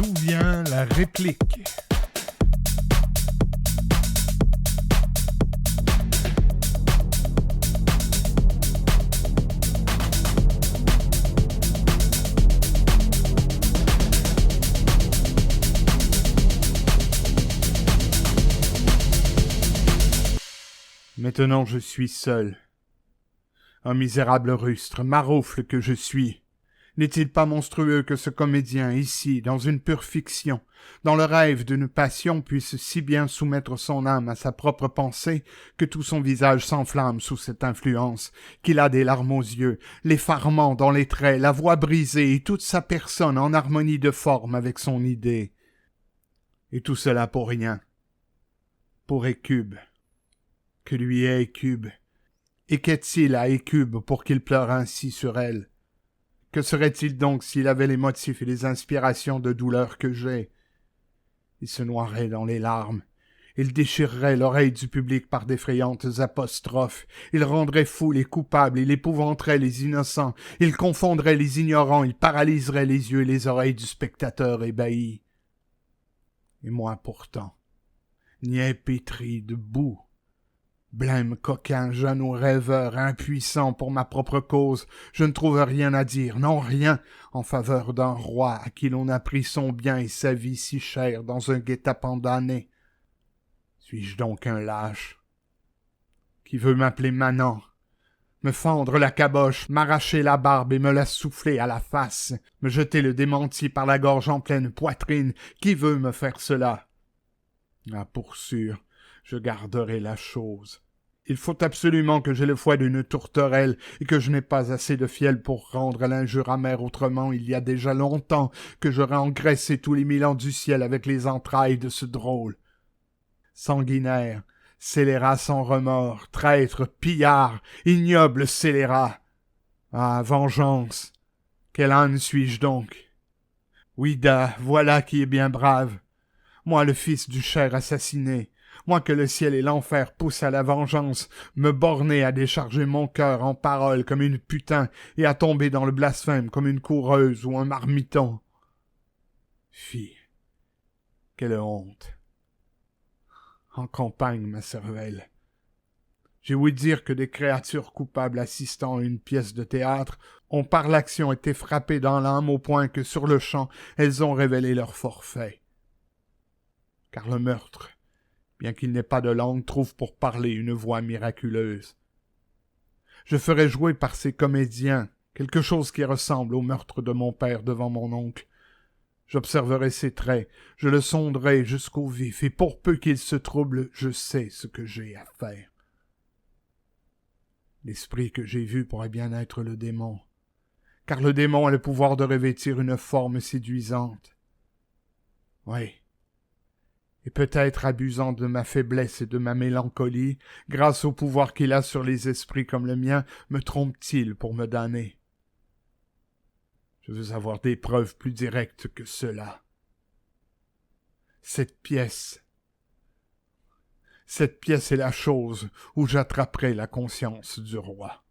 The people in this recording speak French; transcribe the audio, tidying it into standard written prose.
D'où vient la réplique? Maintenant je suis seul. Un misérable rustre, maroufle que je suis. N'est-il pas monstrueux que ce comédien, ici, dans une pure fiction, dans le rêve d'une passion, puisse si bien soumettre son âme à sa propre pensée, que tout son visage s'enflamme sous cette influence, qu'il a des larmes aux yeux, l'effarement dans les traits, la voix brisée, et toute sa personne en harmonie de forme avec son idée. Et tout cela pour rien. Pour Hécube. Que lui est Hécube? Et qu'est-il à Hécube pour qu'il pleure ainsi sur elle? Que serait-il donc s'il avait les motifs et les inspirations de douleur que j'ai? Il se noierait dans les larmes. Il déchirerait l'oreille du public par d'effrayantes apostrophes. Il rendrait fous les coupables, il épouvanterait les innocents, il confondrait les ignorants, il paralyserait les yeux et les oreilles du spectateur ébahi. Et moi pourtant, niais pétri de boue, blême coquin, jeune ou rêveur, impuissant pour ma propre cause, je ne trouve rien à dire, non rien, en faveur d'un roi à qui l'on a pris son bien et sa vie si chère dans un guet-apens damné. Suis-je donc un lâche qui veut m'appeler manant, me fendre la caboche, m'arracher la barbe et me la souffler à la face, me jeter le démenti par la gorge en pleine poitrine, qui veut me faire cela? Ah, pour sûr, je garderai la chose. Il faut absolument que j'aie le foie d'une tourterelle et que je n'ai pas assez de fiel pour rendre l'injure amère autrement. Il y a déjà longtemps que j'aurais engraissé tous les 1000 ans du ciel avec les entrailles de ce drôle. Sanguinaire, scélérat sans remords, traître, pillard, ignoble scélérat. Ah, vengeance! Quel âne suis-je donc? Oui-da, voilà qui est bien brave. Moi, le fils du cher assassiné, moi que le ciel et l'enfer poussent à la vengeance, me borner à décharger mon cœur en paroles comme une putain et à tomber dans le blasphème comme une coureuse ou un marmiton. Fi, quelle honte! En campagne, ma cervelle. J'ai ouï dire que des créatures coupables assistant à une pièce de théâtre ont par l'action été frappées dans l'âme au point que sur le champ elles ont révélé leur forfait. Car le meurtre, bien qu'il n'ait pas de langue, trouve pour parler une voix miraculeuse. Je ferai jouer par ces comédiens quelque chose qui ressemble au meurtre de mon père devant mon oncle. J'observerai ses traits, je le sonderai jusqu'au vif, et pour peu qu'il se trouble, je sais ce que j'ai à faire. L'esprit que j'ai vu pourrait bien être le démon, car le démon a le pouvoir de revêtir une forme séduisante. Oui, et peut-être abusant de ma faiblesse et de ma mélancolie, grâce au pouvoir qu'il a sur les esprits comme le mien, me trompe-t-il pour me damner? Je veux avoir des preuves plus directes que cela. Cette pièce est la chose où j'attraperai la conscience du roi.